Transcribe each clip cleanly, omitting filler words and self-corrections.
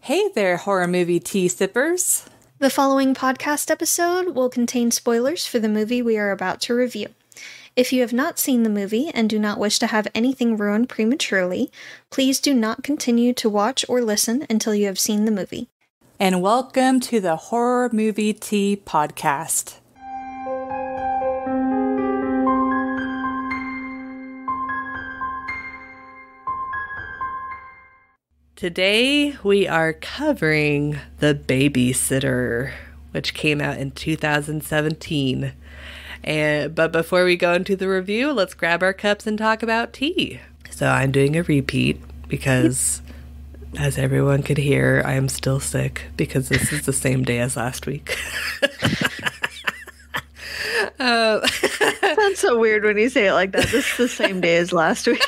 Hey there, horror movie tea sippers. The following podcast episode will contain spoilers for the movie we are about to review. If you have not seen the movie and do not wish to have anything ruined prematurely, please do not continue to watch or listen until you have seen the movie. And welcome to the Horror Movie Tea Podcast. Today we are covering The Babysitter, which came out in 2017. But before we go into the review, let's grab our cups and talk about tea. So I'm doing a repeat because, as everyone could hear, I am still sick because this is the same day as last week. Sounds so weird when you say it like that. This is the same day as last week.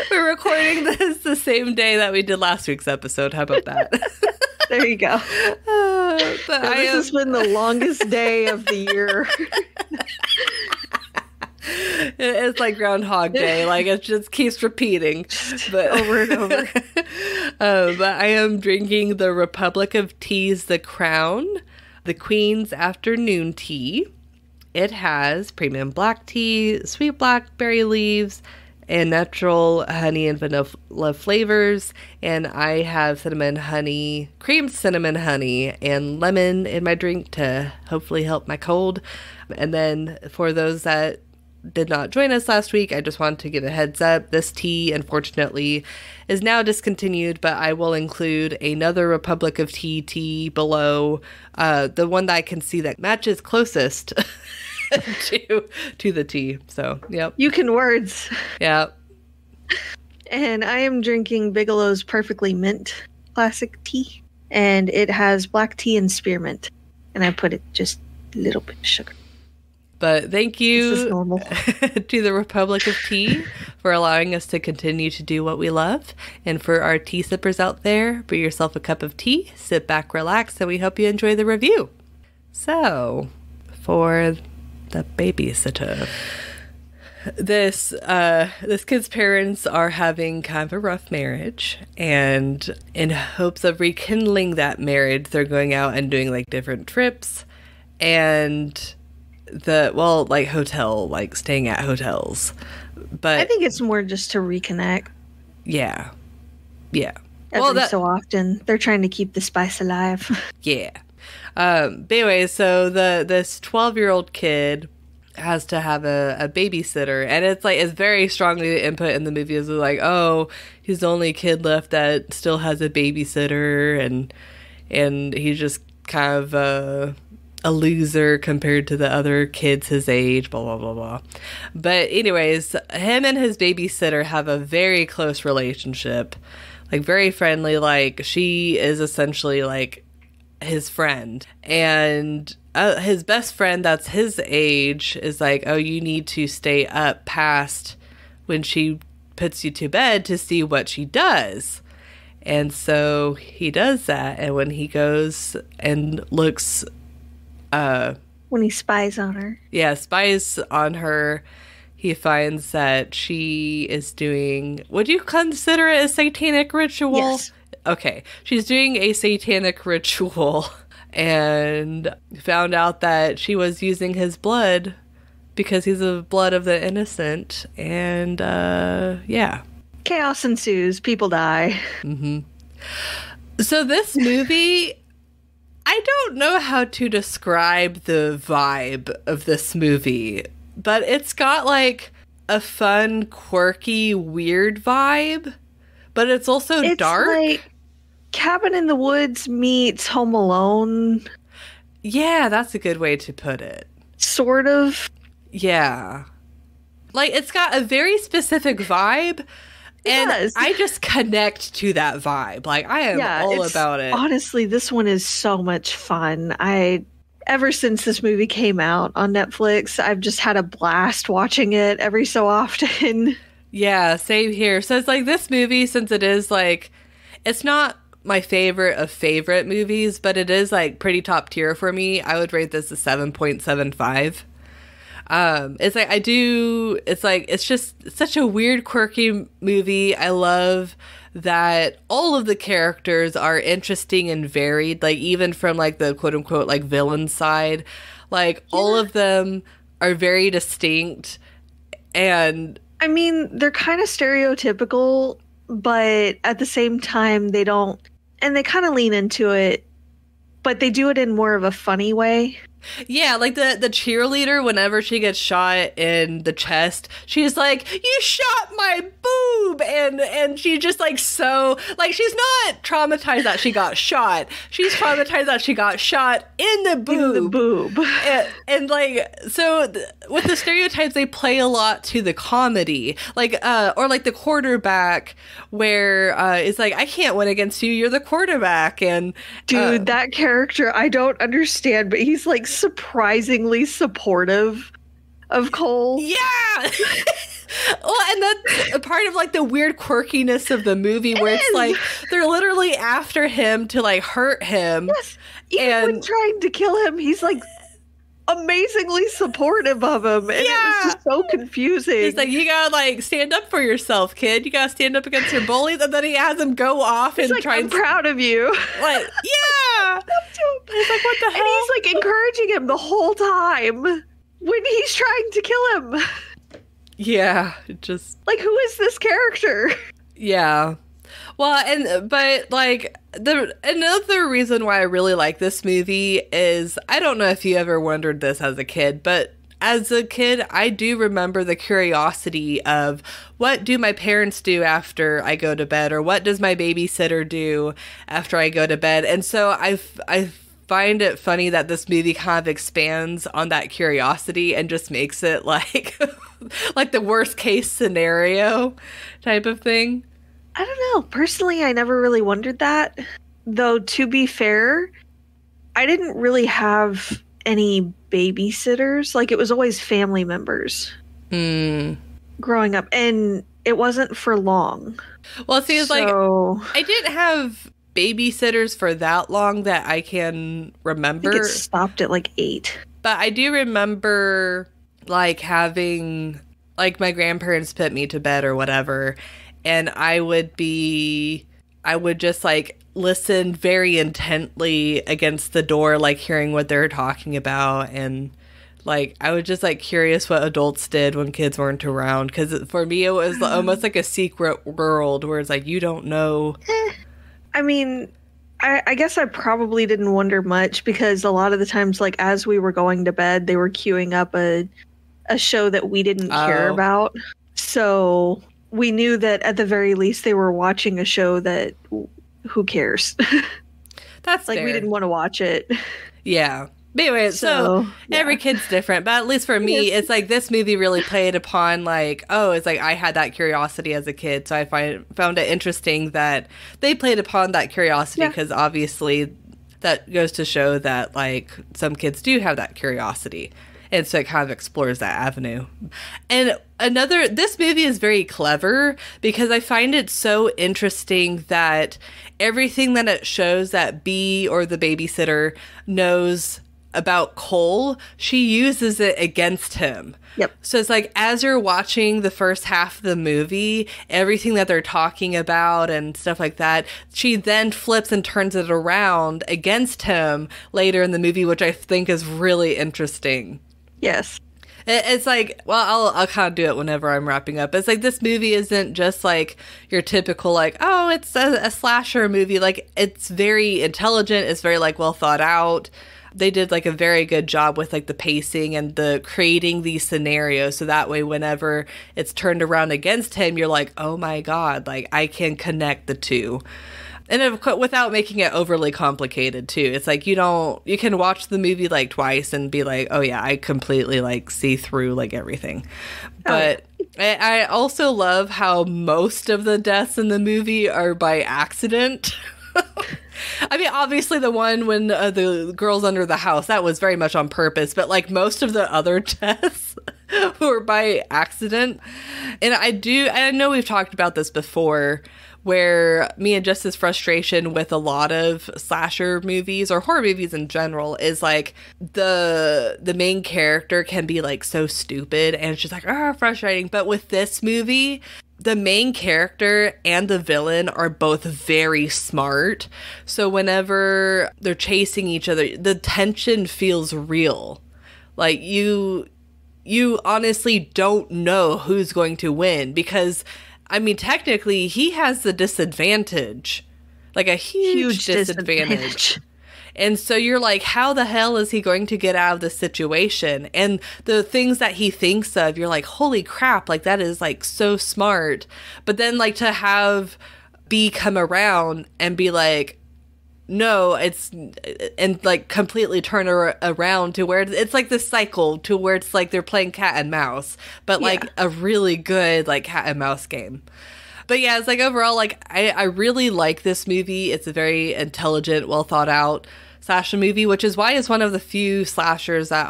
We're recording this the same day that we did last week's episode. How about that? There you go. This has been the longest day of the year. It's like Groundhog Day. Like, it just keeps repeating. But over and over. But I am drinking the Republic of Tea's The Crown, the Queen's Afternoon Tea. It has premium black tea, sweet blackberry leaves, and natural honey and vanilla flavors. And I have cinnamon honey, creamed cinnamon honey, and lemon in my drink to hopefully help my cold. And then for those that did not join us last week, I just wanted to give a heads up. This tea, unfortunately, is now discontinued, but I will include another Republic of Tea below, the one that I can see that matches closest to the tea. So, yep. You can words. Yeah. And I am drinking Bigelow's Perfectly Mint classic tea. And it has black tea and spearmint. And I put it just a little bit of sugar. But thank you This is normal. to the Republic of Tea for allowing us to continue to do what we love. And for our tea sippers out there, brew yourself a cup of tea, sit back, relax, and we hope you enjoy the review. So, for The Babysitter. This kid's parents are having kind of a rough marriage, and in hopes of rekindling that marriage, they're going out and doing like different trips and staying at hotels. But I think it's more just to reconnect. Yeah. Every so often. They're trying to keep the spice alive. Yeah. But anyway, so this 12-year-old kid has to have a babysitter, and it's very strongly input in the movie is like, oh, he's the only kid left that still has a babysitter, and he's just kind of a loser compared to the other kids his age, blah blah blah blah. But anyways, him and his babysitter have a very close relationship, like very friendly. Like, she is essentially like his friend, and his best friend that's his age is like, oh, you need to stay up past when she puts you to bed to see what she does. And so he does that, and when he goes and looks when he spies on her. Yeah, spies on her, he finds that she is doing, would you consider it a satanic ritual? Yes. Okay, she's doing a satanic ritual and found out that she was using his blood because he's the blood of the innocent. And, yeah. Chaos ensues. People die. Mm-hmm. So this movie, I don't know how to describe the vibe of this movie, but it's got like a fun, quirky, weird vibe, but it's also dark. Like Cabin in the Woods meets Home Alone. Yeah, that's a good way to put it. Sort of. Yeah. Like, it's got a very specific vibe, and I just connect to that vibe. Like, I am all about it. Honestly, this one is so much fun. Ever since this movie came out on Netflix, I've just had a blast watching it every so often. Yeah, same here. So it's like this movie, since it is like, it's not my favorite of favorite movies, but it is like pretty top tier for me. I would rate this a 7.75. It's like it's just such a weird, quirky movie. I love that all of the characters are interesting and varied, like even from like the quote unquote like villain side. Like all of them are very distinct, and I mean, they're kind of stereotypical, but at the same time they don't, and they kind of lean into it, but they do it in more of a funny way. Yeah, like the cheerleader, whenever she gets shot in the chest, she's like, "You shot my boob," and she's just like, so like, she's not traumatized that she got shot. She's traumatized that she got shot in the boob. In the boob. And like, so with the stereotypes, they play a lot to the comedy, like or like the quarterback, where it's like, "I can't win against you. You're the quarterback." And dude, that character, I don't understand, but he's like surprisingly supportive of Cole. Yeah. Well, and that's a part of like the weird quirkiness of the movie, where it's like they're literally after him to like hurt him. Yes. Even when trying to kill him, he's like amazingly supportive of him, and it was just so confusing. He's like, "You gotta like stand up for yourself, kid. You gotta stand up against your bullies." And then he has him go off and like, "I'm proud of you." Like, yeah. He's like, "What the hell?" And he's like encouraging him the whole time when he's trying to kill him. Yeah, just like, who is this character? Yeah. Well, but like another reason why I really like this movie is, I don't know if you ever wondered this as a kid, but as a kid, I do remember the curiosity of, what do my parents do after I go to bed, or what does my babysitter do after I go to bed? And so I find it funny that this movie kind of expands on that curiosity and just makes it like like the worst case scenario type of thing. I don't know. Personally, I never really wondered that. Though, to be fair, I didn't really have any babysitters. Like, it was always family members growing up. And it wasn't for long. Well, see, it's like, I didn't have babysitters for that long that I can remember. I think it stopped at like 8. But I do remember like having like my grandparents put me to bed or whatever, and I would just like listen very intently against the door, like hearing what they're talking about, and like I was just like curious what adults did when kids weren't around, because for me it was almost like a secret world where it's like, you don't know. I mean, I guess I probably didn't wonder much, because a lot of the times, like, as we were going to bed, they were queuing up a show that we didn't care about. So we knew that at the very least they were watching a show that, who cares? That's like, fair. We didn't want to watch it. Yeah. But anyway, so yeah. Every kid's different, but at least for me, it's like this movie really played upon like, it's like I had that curiosity as a kid, so I found it interesting that they played upon that curiosity, because obviously that goes to show that like some kids do have that curiosity, and so it kind of explores that avenue. And this movie is very clever, because I find it so interesting that everything that it shows that Bea, or the babysitter, knows about Cole, she uses it against him. Yep. So it's like, as you're watching the first half of the movie, everything that they're talking about and stuff like that, she then flips and turns it around against him later in the movie, which I think is really interesting. Yes. It's like, well, I'll kind of do it whenever I'm wrapping up. It's like, this movie isn't just like your typical like, it's a slasher movie. Like, it's very intelligent. It's very like well thought out. They did like a very good job with like the pacing and the creating these scenarios, so that way whenever it's turned around against him, you're like, oh my god, like I can connect the two. And without making it overly complicated too. It's like, you can watch the movie like twice and be like, oh yeah, I completely like see through like everything. But I also love how most of the deaths in the movie are by accident. I mean, obviously the one when the girl's under the house, that was very much on purpose, but like most of the other deaths were by accident. And I know we've talked about this before, where me and Just's frustration with a lot of slasher movies or horror movies in general is like the main character can be like so stupid and it's just like, frustrating. But with this movie, the main character and the villain are both very smart. So whenever they're chasing each other, the tension feels real. Like you honestly don't know who's going to win because, I mean, technically he has the disadvantage, like a huge disadvantage. And so you're like, how the hell is he going to get out of this situation? And the things that he thinks of, you're like, holy crap, like that is like so smart. But then like to have B come around and be like, no, it's, and like completely turn around to where it's like this cycle to where it's like they're playing cat and mouse, but like a really good like cat and mouse game. But yeah, it's like overall, like I really like this movie. It's a very intelligent, well thought out slasher movie, which is why it's one of the few slashers that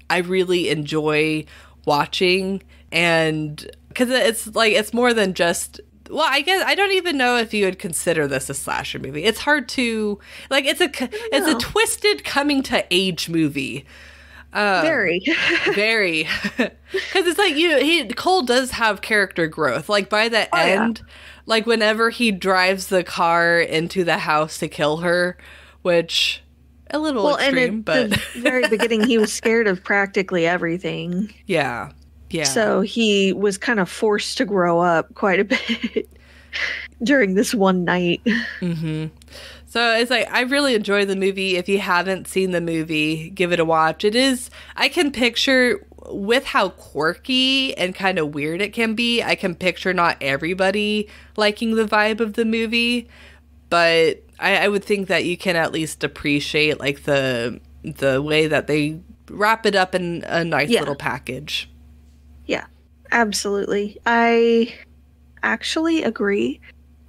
I really enjoy watching. And because it's like, it's more than just, well, I guess I don't even know if you would consider this a slasher movie. It's hard to, like, it's a twisted coming to age movie. Very. Because it's like Cole does have character growth. Like by the end, like whenever he drives the car into the house to kill her, which a little extreme, but at the very beginning he was scared of practically everything. Yeah. So he was kind of forced to grow up quite a bit during this one night. Mm-hmm. So it's like, I really enjoy the movie. If you haven't seen the movie, give it a watch. It is, I can picture with how quirky and kind of weird it can be, I can picture not everybody liking the vibe of the movie, but I would think that you can at least appreciate like the way that they wrap it up in a nice little package. Yeah, absolutely. I actually agree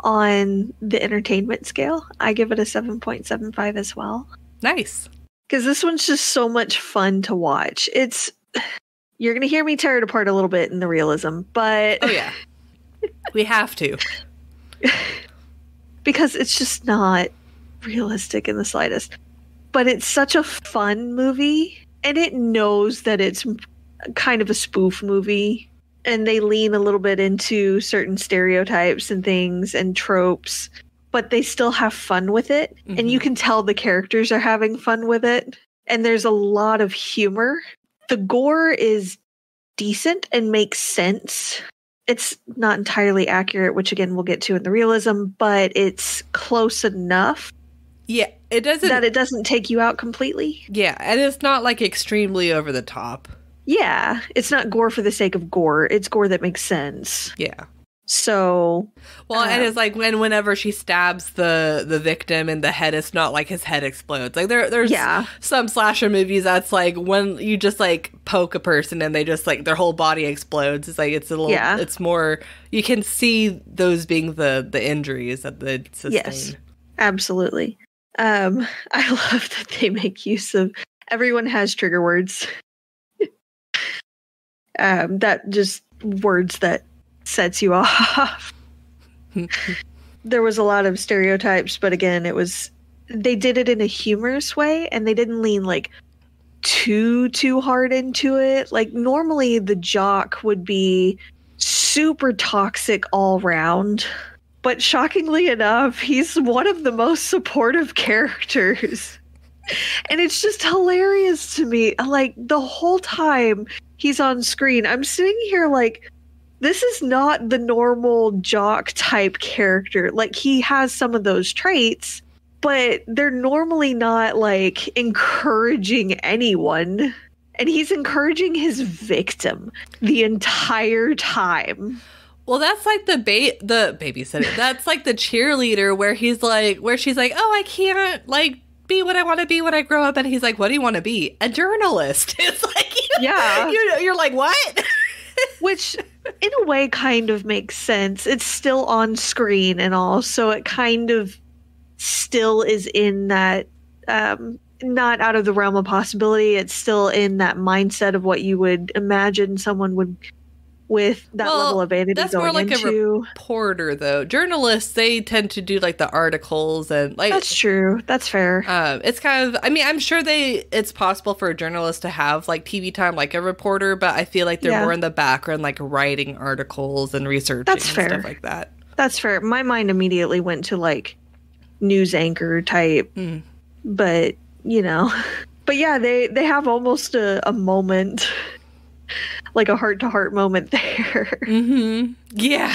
on the entertainment scale. I give it a 7.75 as well. Nice. Because this one's just so much fun to watch. You're going to hear me tear it apart a little bit in the realism, but... Oh, yeah. We have to. Because it's just not realistic in the slightest. But it's such a fun movie, and it knows that it's kind of a spoof movie, and they lean a little bit into certain stereotypes and things and tropes, but they still have fun with it. Mm-hmm. And you can tell the characters are having fun with it. And there's a lot of humor. The gore is decent and makes sense. It's not entirely accurate, which again, we'll get to in the realism, but it's close enough. Yeah, it doesn't take you out completely. Yeah, and it's not like extremely over the top. Yeah, it's not gore for the sake of gore. It's gore that makes sense. Yeah. So, well, and it's like whenever she stabs the victim in the head, it's not like his head explodes. Like there's some slasher movies that's like when you just like poke a person and they just like their whole body explodes. It's like it's a little. Yeah. It's more you can see those being the injuries that they sustain. Yes, absolutely. I love that they make use of everyone has trigger words. That just words that sets you off. There was a lot of stereotypes, but again, they did it in a humorous way, and they didn't lean like too hard into it. Like normally the jock would be super toxic all round, but shockingly enough, he's one of the most supportive characters. And it's just hilarious to me. Like the whole time he's on screen, I'm sitting here like, this is not the normal jock type character. Like he has some of those traits, but they're normally not like encouraging anyone. And he's encouraging his victim the entire time. Well, that's like the babysitter. That's like the cheerleader where she's like, oh, I can't like be what I want to be when I grow up. And he's like, what do you want to be? A journalist. It's like, yeah, you're like, what? Which in a way kind of makes sense. It's still on screen and all, so it kind of still is in that not out of the realm of possibility. It's still in that mindset of what you would imagine someone would with that level of vanity that's going more like into. a reporter, though. Journalists, they tend to do like the articles and like. That's true. That's fair. It's kind of. I mean, I'm sure it's possible for a journalist to have like TV time like a reporter, but I feel like they're more in the background, like writing articles and researching and stuff like that. That's fair. My mind immediately went to like news anchor type, but you know, but yeah, they have almost a moment. Like a heart-to-heart moment there. Mm-hmm. Yeah.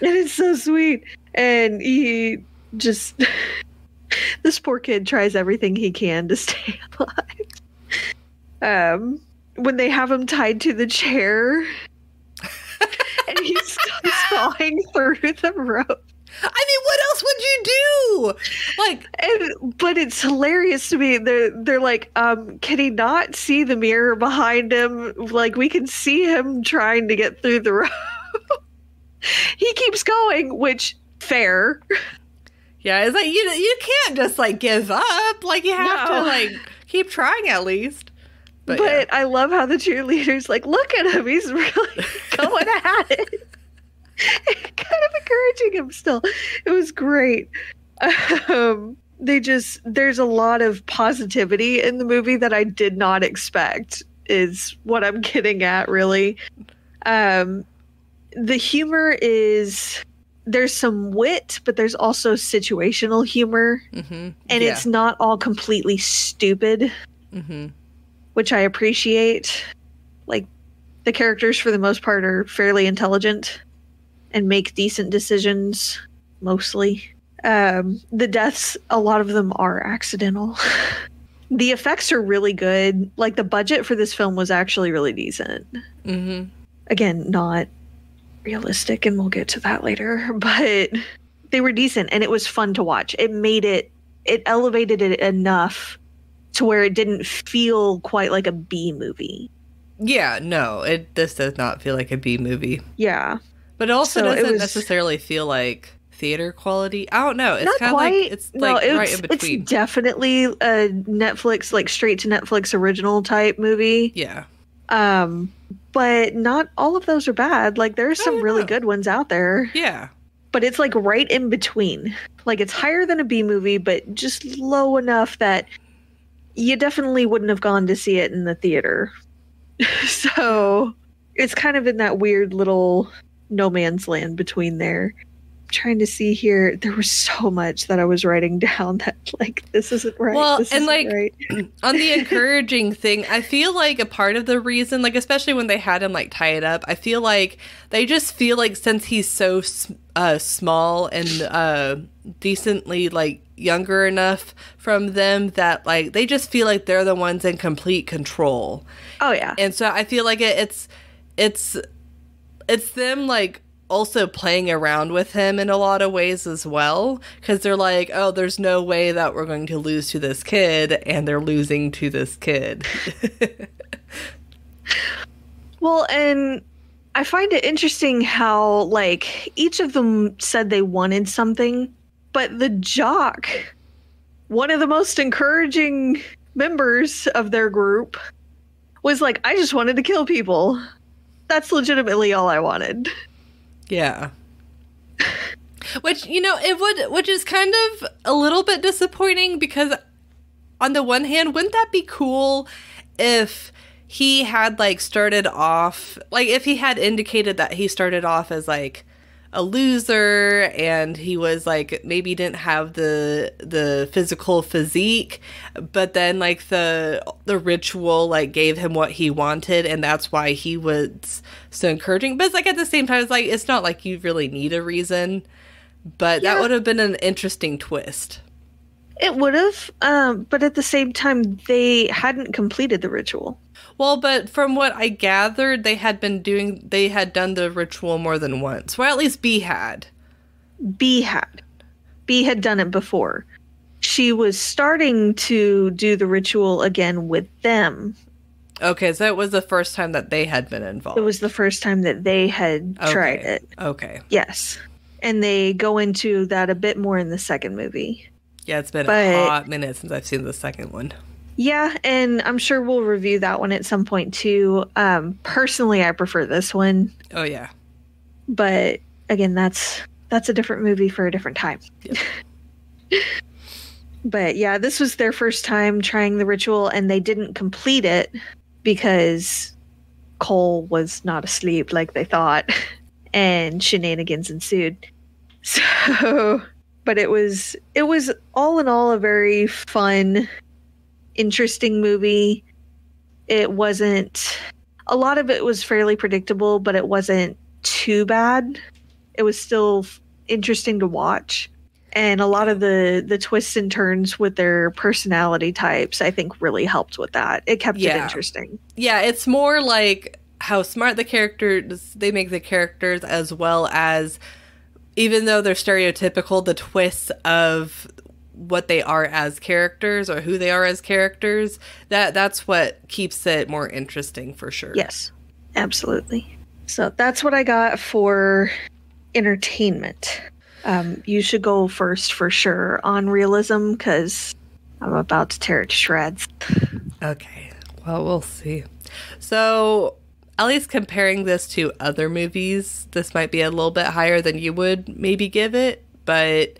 And it's so sweet. And he just... this poor kid tries everything he can to stay alive. When they have him tied to the chair... and he's sawing through the rope. I mean, what else would you do? Like, but it's hilarious to me. They're like, can he not see the mirror behind him? Like, we can see him trying to get through the rope. He keeps going, which fair. Yeah, it's like you can't just like give up. Like, you have to like keep trying at least. But yeah. I love how the cheerleader's like, look at him, he's really going at it. Kind of encouraging him still. It was great. There's a lot of positivity in the movie that I did not expect, is what I'm getting at, really. The humor is, there's some wit, but there's also situational humor. And it's not all completely stupid, which I appreciate. Like, the characters, for the most part, are fairly intelligent and make decent decisions, mostly. The deaths, a lot of them are accidental. The effects are really good. Like, the budget for this film was actually really decent. Again, not realistic, and we'll get to that later, but they were decent, and it was fun to watch. It elevated it enough to where it didn't feel quite like a B movie. Yeah, no, this does not feel like a B movie. Yeah. But it also doesn't necessarily feel like theater quality. I don't know. It's kind of like it's right in between. It's definitely a Netflix, like straight to Netflix original type movie. Yeah. But not all of those are bad. Like, there's some really good ones out there. Yeah. But it's like right in between. Like, it's higher than a B movie, but just low enough that you definitely wouldn't have gone to see it in the theater. So it's kind of in that weird little no man's land between there. I'm trying to see here. There was so much that I was writing down that, like, this isn't right. Well, this and isn't like right. On the encouraging thing, I feel like a part of the reason, like, especially when they had him like tie it up, I feel like they just feel like, since he's so small and decently like younger enough from them, that like they just feel like they're the ones in complete control. Oh yeah. And so I feel like it's them like also playing around with him in a lot of ways as well, because they're like, oh, there's no way that we're going to lose to this kid, and they're losing to this kid. Well, and I find it interesting how, like, each of them said they wanted something, but the jock, one of the most encouraging members of their group, was like, I just wanted to kill people. That's legitimately all I wanted. Yeah. Which, you know, which is kind of a little bit disappointing, because on the one hand, wouldn't that be cool if he had like started off, like if he had indicated that he started off as like a loser, and he was like, maybe didn't have the physical physique, but then like the ritual like gave him what he wanted, and that's why he was so encouraging. But it's like, at the same time, it's like, it's not like you really need a reason, but that would have been an interesting twist. It would have, but at the same time, they hadn't completed the ritual. Well, but from what I gathered, they had done the ritual more than once. Well, at least B had. B had done it before. She was starting to do the ritual again with them. Okay, so it was the first time that they had been involved. It was the first time that they had tried it. Okay. Yes. And they go into that a bit more in the second movie. Yeah, it's been a hot minute since I've seen the second one. Yeah, and I'm sure we'll review that one at some point too. Personally, I prefer this one. Oh yeah. But again, that's a different movie for a different time. Yep. But yeah, this was their first time trying the ritual, and they didn't complete it because Cole was not asleep like they thought, and shenanigans ensued. So, but it was all in all a very fun, interesting movie. It wasn't, a lot of it was fairly predictable, but it wasn't too bad. It was still interesting to watch. And a lot of the twists and turns with their personality types, I think, really helped with that. It kept it interesting. Yeah, it's more like how smart the characters, they make the characters, as well as, even though they're stereotypical, the twists of what they are as characters or who they are as characters, that's what keeps it more interesting for sure. Yes, absolutely. So that's what I got for entertainment. You should go first for sure on realism, because I'm about to tear it to shreds. Okay, well, we'll see. So, at least comparing this to other movies, this might be a little bit higher than you would maybe give it, but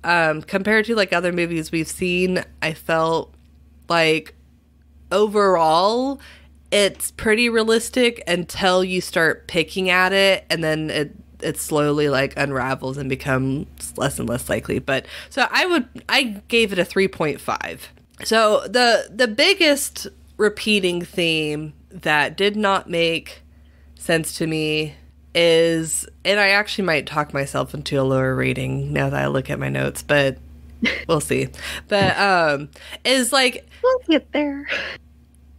compared to like other movies we've seen, I felt like overall it's pretty realistic until you start picking at it, and then it slowly like unravels and becomes less and less likely. But so I gave it a 3.5. So the biggest repeating theme that did not make sense to me is, and I actually might talk myself into a lower rating now that I look at my notes, but we'll see. But is like, we'll get there.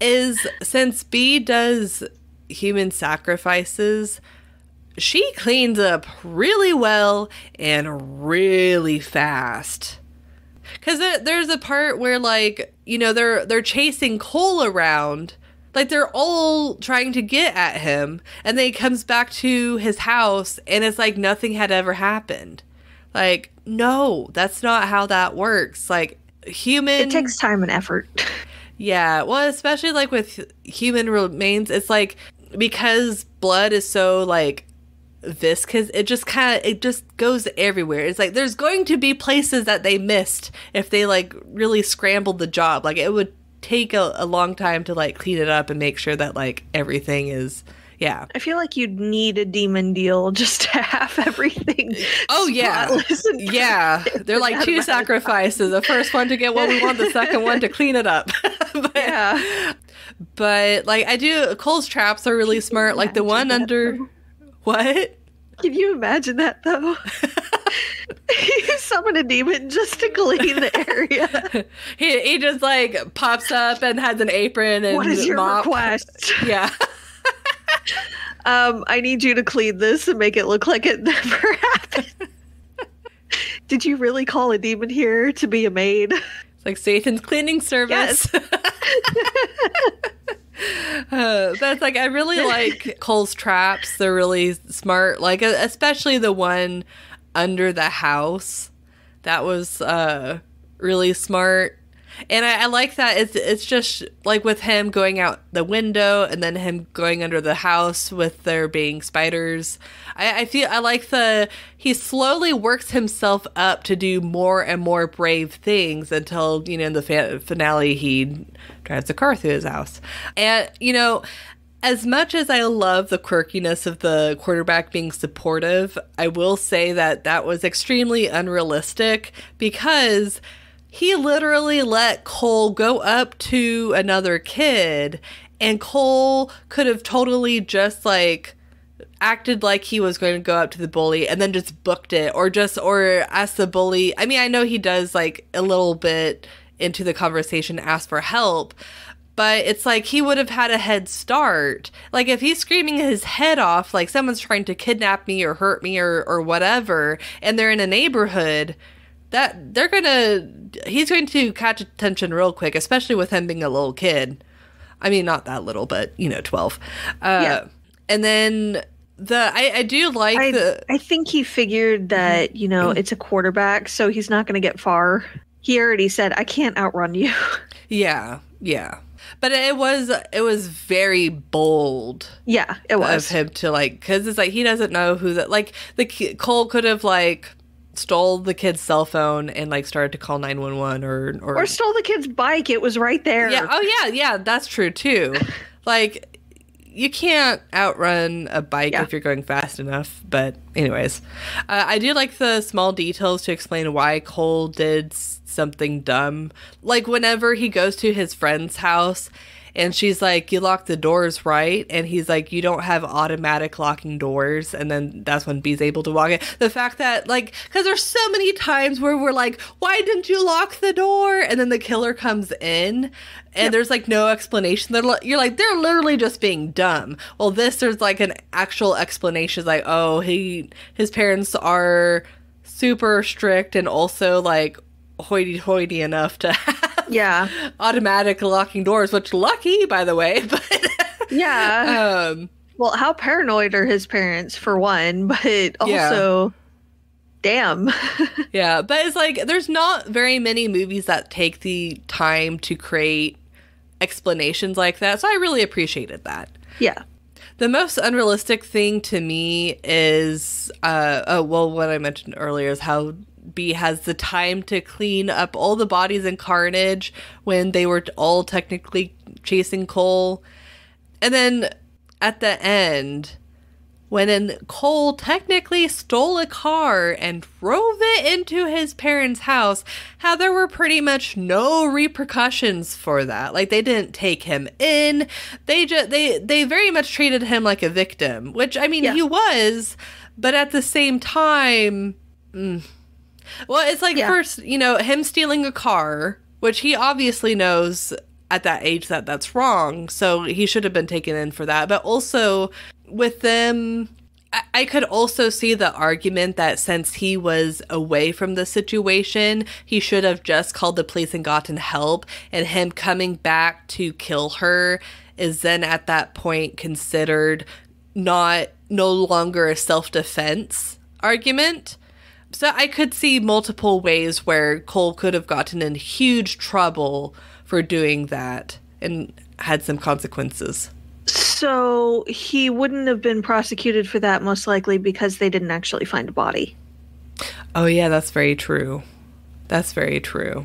Is since B does human sacrifices, she cleans up really well and really fast. Because there's a part where, like, you know, they're chasing Cole around. Like, they're all trying to get at him. And then he comes back to his house, and it's like nothing had ever happened. Like, no, that's not how that works. Like, It takes time and effort. Yeah, well, especially, like, with human remains, it's like, because blood is so, like, viscous, it just goes everywhere. It's like there's going to be places that they missed if they like really scrambled the job. Like, it would take a long time to like clean it up and make sure that like everything is, yeah. I feel like you'd need a demon deal just to have everything. Oh yeah, yeah. They're like two sacrifices: the first one to get what we want, the second one to clean it up. But like, I do. Cole's traps are really smart. Like the one under. What? Can you imagine that, though? You summon a demon just to clean the area. He just, like, pops up and has an apron and what is your mop. request? Yeah. I need you to clean this and make it look like it never happened. Did you really call a demon here to be a maid? It's like Satan's cleaning service. Yes. But it's like, I really like Cole's traps. They're really smart. Like, especially the one under the house. That was really smart. And I like that it's just like with him going out the window and then him going under the house with there being spiders. I like he slowly works himself up to do more and more brave things until, you know, in the finale he drives a car through his house. And, you know, as much as I love the quirkiness of the quarterback being supportive, I will say that was extremely unrealistic, because he literally let Cole go up to another kid, and Cole could have totally just like acted like he was going to go up to the bully and then just booked it, or asked the bully. I mean, I know he does like a little bit into the conversation ask for help, but it's like he would have had a head start. Like, if he's screaming his head off, like someone's trying to kidnap me or hurt me or whatever, and they're in a neighborhood, that he's going to catch attention real quick, especially with him being a little kid. I mean, not that little, but, you know, 12. Yeah. And then I do like I think he figured that, you know, it's a quarterback, so he's not going to get far. he already said, I can't outrun you. Yeah, yeah. But it was very bold. Yeah, it was. Of him to, like, because it's like, he doesn't know who that, like, Cole could have, like, stole the kid's cell phone and, like, started to call 911 or stole the kid's bike. It was right there. Yeah. Oh, yeah, that's true, too. Like, you can't outrun a bike if you're going fast enough. But anyways, I do like the small details to explain why Cole did something dumb. Like whenever he goes to his friend's house and she's like, you lock the doors, right? And he's like, you don't have automatic locking doors. And then that's when B's able to walk in. The fact that, like, because there's so many times where we're like, why didn't you lock the door? And then the killer comes in and there's like no explanation. You're like, they're literally just being dumb. Well, there's like an actual explanation. Like, oh, his parents are super strict and also like hoity-toity enough to have automatic locking doors, which lucky, by the way. But well, how paranoid are his parents, for one, but also damn. Yeah, but it's like there's not very many movies that take the time to create explanations like that, so I really appreciated that. Yeah. The most unrealistic thing to me is what I mentioned earlier is how B has the time to clean up all the bodies and carnage when they were all technically chasing Cole. And then at the end, when Cole technically stole a car and drove it into his parents' house, how there were pretty much no repercussions for that. Like, they didn't take him in. They very much treated him like a victim, which, I mean, he was, but at the same time, well, it's like first, him stealing a car, which he obviously knows at that age that that's wrong. So he should have been taken in for that. But also with them, I could also see the argument that since he was away from the situation, he should have just called the police and gotten help. And him coming back to kill her is then at that point considered no longer a self-defense argument. So I could see multiple ways where Cole could have gotten in huge trouble for doing that and had some consequences. So he wouldn't have been prosecuted for that, most likely because they didn't actually find a body. Oh, yeah, that's very true. That's very true.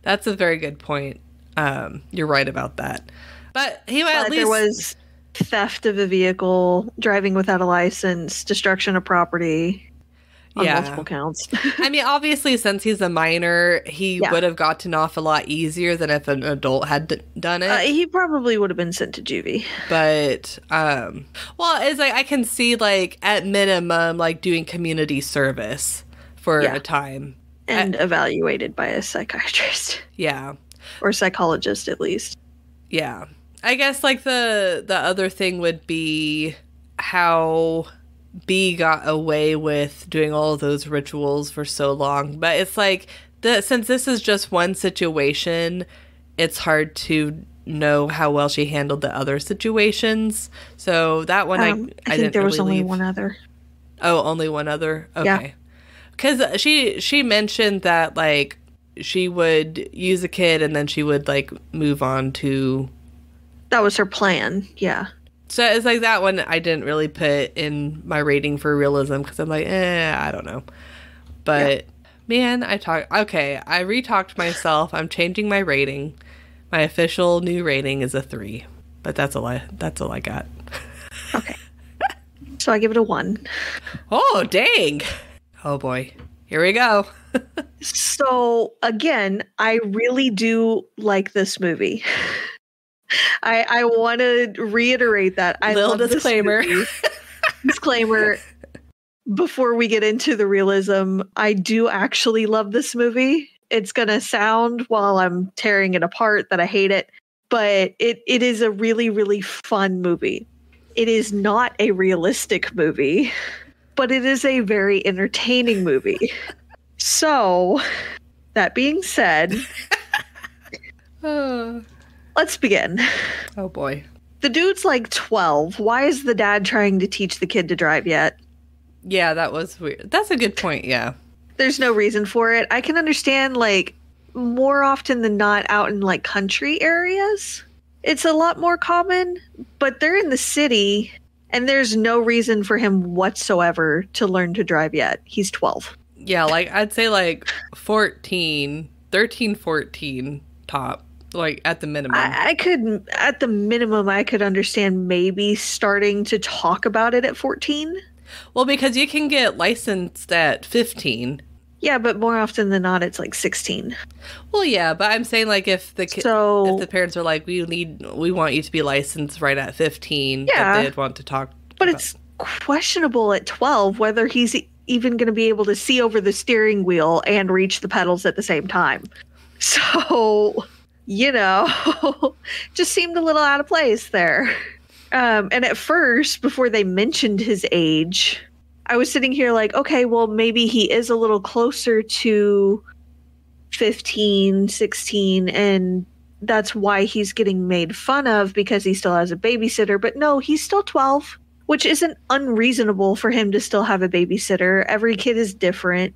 That's a very good point. You're right about that. But at least... there was theft of a vehicle, driving without a license, destruction of property... on multiple counts. I mean, obviously, since he's a minor, he would have gotten off a lot easier than if an adult had done it. He probably would have been sent to juvie. But, well, it's like I can see, like, at minimum, like, doing community service for a time. And evaluated by a psychiatrist. Yeah. Or psychologist, at least. Yeah. I guess, like, the other thing would be how B got away with doing all of those rituals for so long. But it's like, since this is just one situation, it's hard to know how well she handled the other situations. So that one, I think there was really only one other. Oh, only one other? Okay. Because she mentioned that, like, she would use a kid and then she would, like, move on to... That was her plan, yeah. So it's like that one I didn't really put in my rating for realism because I'm like, I don't know. But, man, I re-talked myself. I'm changing my rating. My official new rating is a 3. But that's all I got. Okay. So I give it a 1. Oh, dang. Oh, boy. Here we go. So, again, I really do like this movie. I want to reiterate that. I love disclaimer. Disclaimer. Before we get into the realism, I do actually love this movie. It's going to sound, while I'm tearing it apart, that I hate it. But it is a really, really fun movie. It is not a realistic movie, but it is a very entertaining movie. So, that being said... Let's begin. Oh, boy. The dude's like 12. Why is the dad trying to teach the kid to drive yet? Yeah, that was weird. That's a good point, yeah. There's no reason for it. I can understand, like, more often than not out in, like, country areas. It's a lot more common, but they're in the city, and there's no reason for him whatsoever to learn to drive yet. He's 12. Yeah, like, I'd say, like, 13, 14 top, like, at the minimum. I could, at the minimum, I could understand maybe starting to talk about it at 14. Well, because you can get licensed at 15. Yeah, but more often than not, it's like 16. Well, yeah, but I'm saying, like, if the if the parents are like, we want you to be licensed right at 15, yeah, they'd want to talk. But it's questionable at 12 whether he's even going to be able to see over the steering wheel and reach the pedals at the same time. So, you know, just seemed a little out of place there. And at first, before they mentioned his age, I was sitting here like, okay, well, maybe he is a little closer to 15, 16, and that's why he's getting made fun of because he still has a babysitter. But no, he's still 12, which isn't unreasonable for him to still have a babysitter. Every kid is different,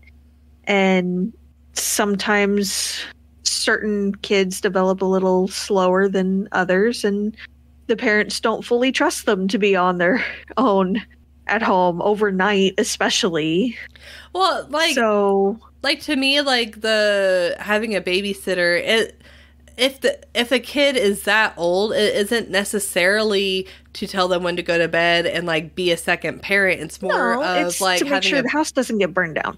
and sometimes certain kids develop a little slower than others, and the parents don't fully trust them to be on their own at home overnight, especially. Well, like, so, like, to me, like, the having a babysitter, if a kid is that old, it isn't necessarily to tell them when to go to bed and, like, be a second parent. It's more of like to make sure the house doesn't get burned down.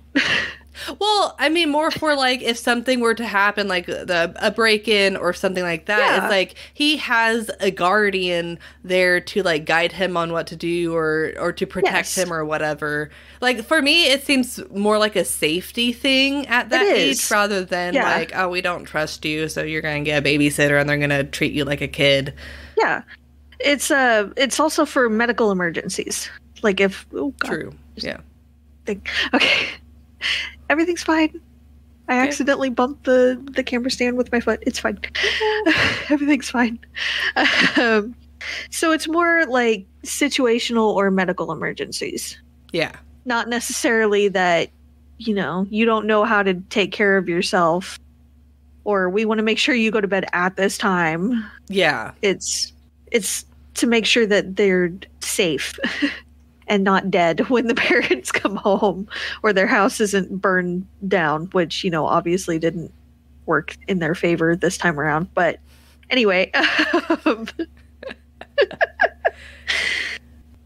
Well, I mean, more for, like, if something were to happen, like a break-in or something like that, yeah. It's like he has a guardian there to, like, guide him on what to do or to protect him or whatever. Like, for me, it seems more like a safety thing at that age rather than, like, oh, we don't trust you, so you're going to get a babysitter and they're going to treat you like a kid. Yeah. It's also for medical emergencies. Like, if... Oh, God. True. Yeah. Okay. Everything's fine. I accidentally bumped the camera stand with my foot. It's fine. Everything's fine. So it's more like situational or medical emergencies. Yeah. Not necessarily that, you know, you don't know how to take care of yourself, or we want to make sure you go to bed at this time. Yeah. It's to make sure that they're safe. And not dead when the parents come home or their house isn't burned down, which, you know, obviously didn't work in their favor this time around. But anyway,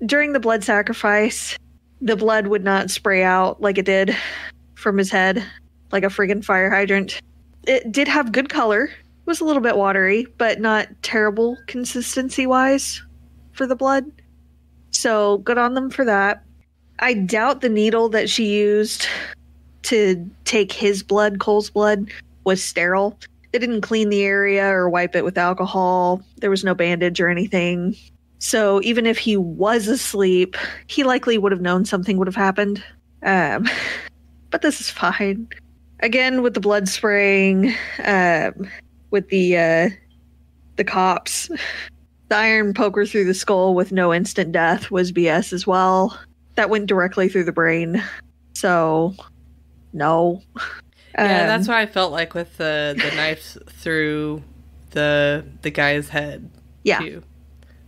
during the blood sacrifice, the blood would not spray out like it did from his head, like a friggin' fire hydrant. It did have good color. It was a little bit watery, but not terrible consistency-wise for the blood. So good on them for that. I doubt the needle that she used to take his blood, Cole's blood, was sterile. They didn't clean the area or wipe it with alcohol. There was no bandage or anything. So even if he was asleep, he likely would have known something would have happened. But this is fine. Again, with the blood spraying, with the cops... The iron poker through the skull with no instant death was BS as well. That went directly through the brain. So, no. Yeah, that's what I felt like with the knife through the guy's head. Yeah. Too.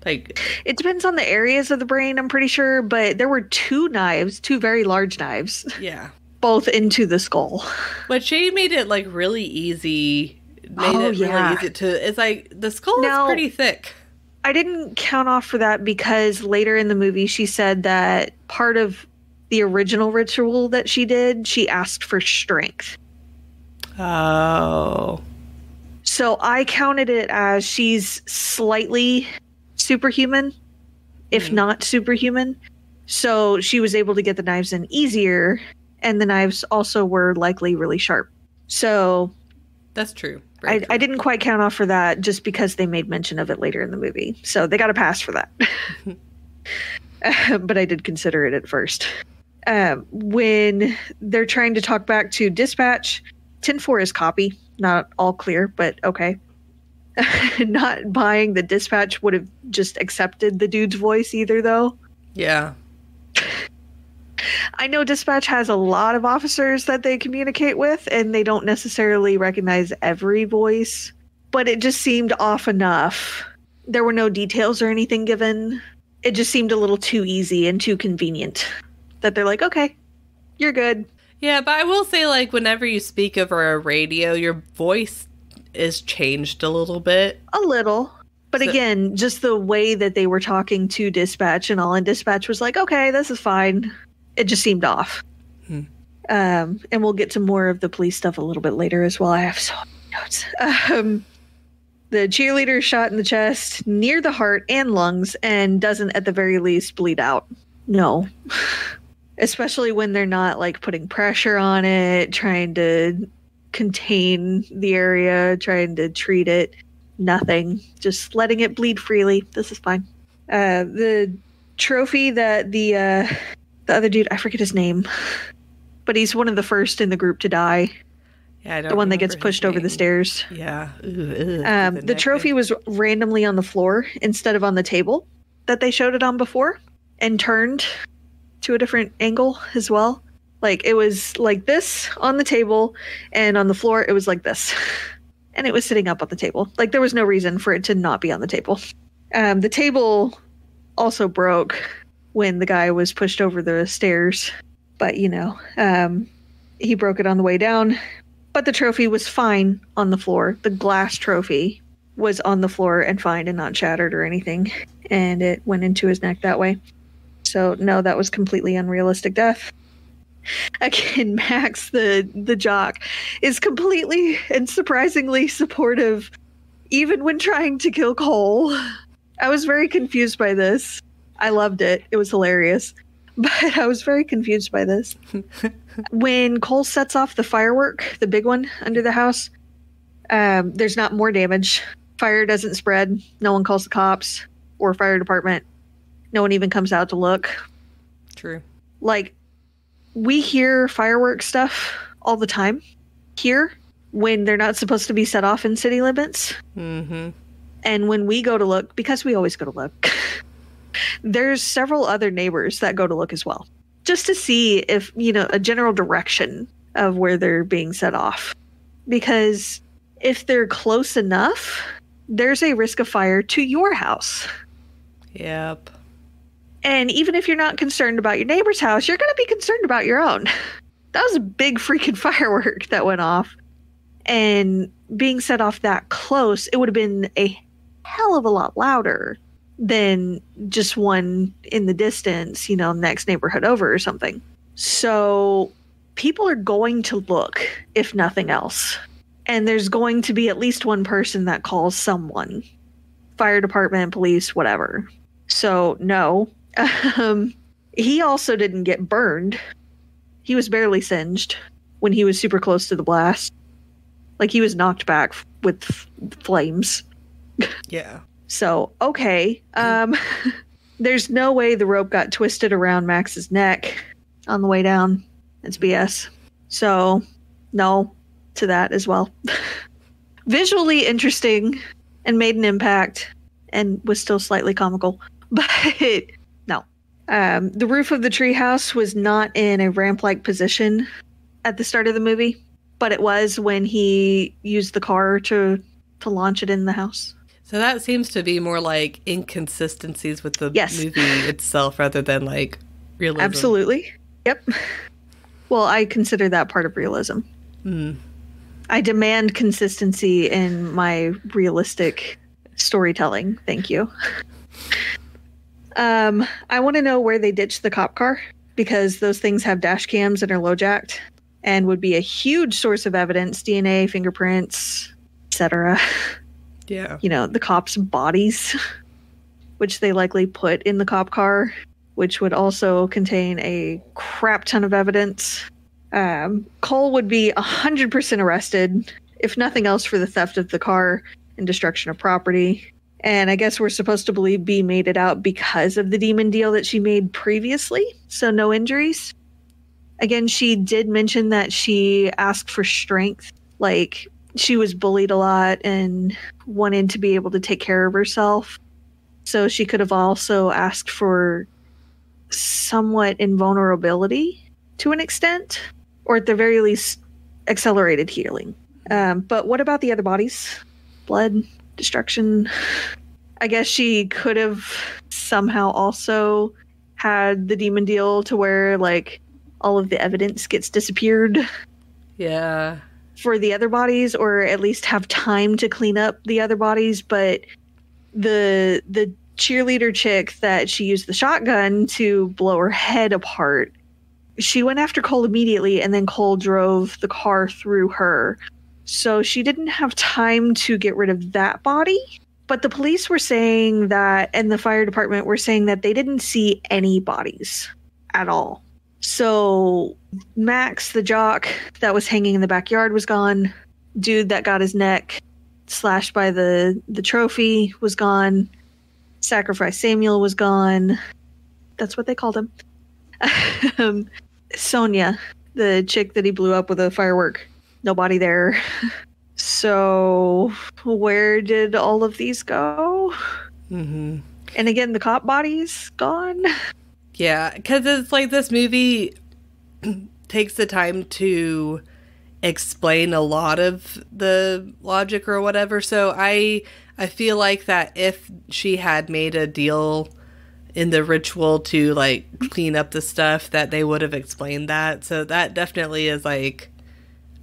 Like, it depends on the areas of the brain, I'm pretty sure, but there were two very large knives. Yeah. Both into the skull. But she made it, like, really easy. Really easy to... It's like, the skull is pretty thick. I didn't count off for that because later in the movie she said that part of the original ritual that she did, she asked for strength. Oh. So I counted it as she's slightly superhuman, if not superhuman. So she was able to get the knives in easier, and the knives also were likely really sharp. So... That's true. I didn't quite count off for that just because they made mention of it later in the movie. So they got a pass for that. But I did consider it at first. When they're trying to talk back to dispatch, 10-4 is copy. Not all clear, but okay. Not buying the dispatch would have just accepted the dude's voice either, though. Yeah. I know dispatch has a lot of officers that they communicate with, and they don't necessarily recognize every voice, but it just seemed off enough. There were no details or anything given. It just seemed a little too easy and too convenient that they're like, okay, you're good. Yeah, but I will say, like, whenever you speak over a radio, your voice is changed a little bit. A little. But So- again, just the way that they were talking to dispatch and all, and dispatch was like, okay, this is fine. It just seemed off. And we'll get to more of the police stuff a little bit later as well. I have so many notes. The cheerleader is shot in the chest, near the heart and lungs, and doesn't at the very least bleed out. No. Especially when they're not like putting pressure on it, trying to contain the area, trying to treat it. Nothing. Just letting it bleed freely. This is fine. The trophy that the other dude, I forget his name, but he's one of the first in the group to die. Yeah, I don't the one that remember gets pushed over the his name. stairs. Yeah. The trophy was randomly on the floor instead of on the table that they showed it on before, and turned to a different angle as well. Like it was like this on the table, and on the floor it was like this. And it was sitting up on the table. Like there was no reason for it to not be on the table. The table also broke when the guy was pushed over the stairs. But, you know, he broke it on the way down. But the trophy was fine on the floor. The glass trophy was on the floor and fine and not shattered or anything. And it went into his neck that way. So, no, that was completely unrealistic death. Again, Max, the jock, is completely and surprisingly supportive, even when trying to kill Cole. I was very confused by this. I loved it. It was hilarious. But I was very confused by this. When Cole sets off the firework, the big one under the house, there's not more damage. Fire doesn't spread. No one calls the cops or fire department. No one even comes out to look. True. Like, we hear fireworks stuff all the time here when they're not supposed to be set off in city limits. Mm-hmm. And when we go to look, because we always go to look, there's several other neighbors that go to look as well, just to see if, you know, a general direction of where they're being set off. Because if they're close enough, there's a risk of fire to your house. Yep. And even if you're not concerned about your neighbor's house, you're going to be concerned about your own. That was a big freaking firework that went off. And being set off that close, it would have been a hell of a lot louder than just one in the distance, you know, next neighborhood over or something. So people are going to look, if nothing else. And there's going to be at least one person that calls someone. Fire department, police, whatever. So, no. He also didn't get burned. He was barely singed when he was super close to the blast. Like, he was knocked back with flames. Yeah. So, okay. There's no way the rope got twisted around Max's neck on the way down. It's BS. So, no to that as well. Visually interesting and made an impact and was still slightly comical. But no. The roof of the treehouse was not in a ramp-like position at the start of the movie, but it was when he used the car to launch it in the house. So that seems to be more like inconsistencies with the movie itself rather than like realism. Absolutely. Yep. Well, I consider that part of realism. I demand consistency in my realistic storytelling. Thank you. I want to know where they ditched the cop car, because those things have dash cams and are low jacked and would be a huge source of evidence, DNA, fingerprints, etc. Yeah. You know, the cops' bodies, which they likely put in the cop car, which would also contain a crap ton of evidence. Cole would be 100% arrested, if nothing else, for the theft of the car and destruction of property. And I guess we're supposed to believe B made it out because of the demon deal that she made previously, so no injuries. Again, she did mention that she asked for strength, like she was bullied a lot and wanted to be able to take care of herself. So she could have also asked for somewhat invulnerability to an extent, or at the very least, accelerated healing. But what about the other bodies? Blood, destruction. I guess she could have somehow also had the demon deal to where, like, all of the evidence gets disappeared. Yeah. For the other bodies, or at least have time to clean up the other bodies. But the cheerleader chick that she used the shotgun to blow her head apart, she went after Cole immediately, and then Cole drove the car through her. So she didn't have time to get rid of that body. But the police were saying that, and the fire department were saying that they didn't see any bodies at all. So Max, the jock that was hanging in the backyard, was gone. Dude that got his neck slashed by the trophy was gone. Sacrifice Samuel was gone. That's what they called him. Sonia, the chick that he blew up with a firework. Nobody there. So where did all of these go? Mm-hmm. And again, the cop bodies gone. Yeah, because it's like this movie takes the time to explain a lot of the logic or whatever. So I feel like that if she had made a deal in the ritual to like clean up the stuff, that they would have explained that. So that definitely is like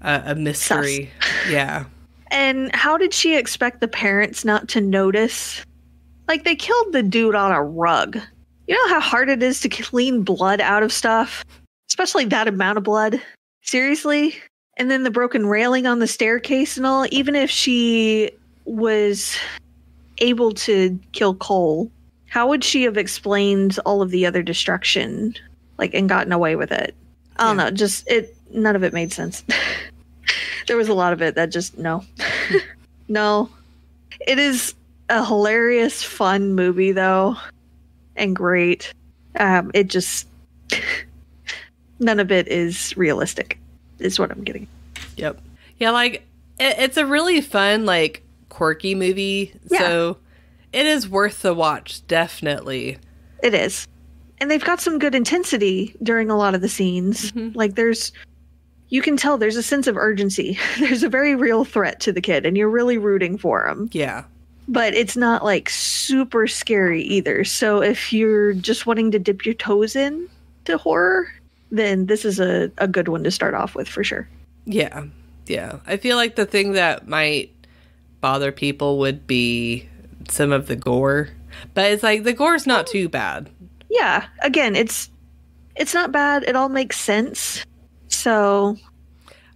a mystery. Sus. Yeah. And how did she expect the parents not to notice? Like, they killed the dude on a rug. You know how hard it is to clean blood out of stuff? Especially that amount of blood. Seriously? And then the broken railing on the staircase and all. Even if she was able to kill Cole, how would she have explained all of the other destruction, like, and gotten away with it? I don't know. Just, none of it made sense. There was a lot of it that just, no. No. It is a hilarious, fun movie, though. And great. It just... none of it is realistic, is what I'm getting. Yep. Yeah, like, it's a really fun, like, quirky movie. Yeah. So it is worth the watch, definitely. It is. And they've got some good intensity during a lot of the scenes. Mm-hmm. Like, you can tell there's a sense of urgency. There's a very real threat to the kid, and you're really rooting for him. Yeah. But it's not, like, super scary either. So if you're just wanting to dip your toes in to horror, then this is a good one to start off with for sure. Yeah. Yeah. I feel like the thing that might bother people would be some of the gore. But it's like, the gore's not too bad. Yeah. Again, it's not bad. It all makes sense. So,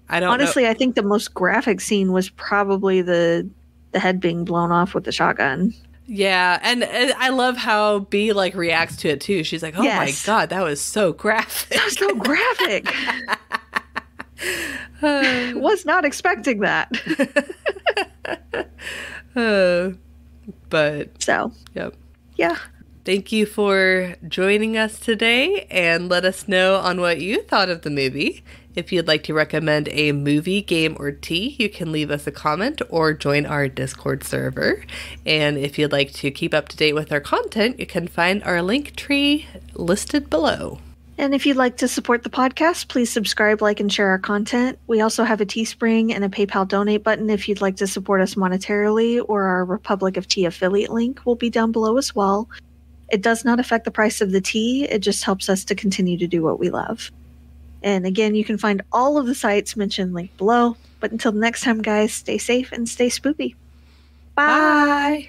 honestly, I think the most graphic scene was probably the head being blown off with the shotgun. Yeah, and I love how B, like, reacts to it, too. She's like, oh, yes. My God, that was so graphic. That was so graphic. Was not expecting that. But, so, yep. Yeah. Thank you for joining us today, and let us know on what you thought of the movie. If you'd like to recommend a movie, game, or tea, you can leave us a comment or join our Discord server. And if you'd like to keep up to date with our content, you can find our link tree listed below. And if you'd like to support the podcast, please subscribe, like, and share our content. We also have a Teespring and a PayPal donate button if you'd like to support us monetarily, or our Republic of Tea affiliate link will be down below as well. It does not affect the price of the tea. It just helps us to continue to do what we love. And again, you can find all of the sites mentioned linked below. But until next time, guys, stay safe and stay spoopy. Bye! Bye.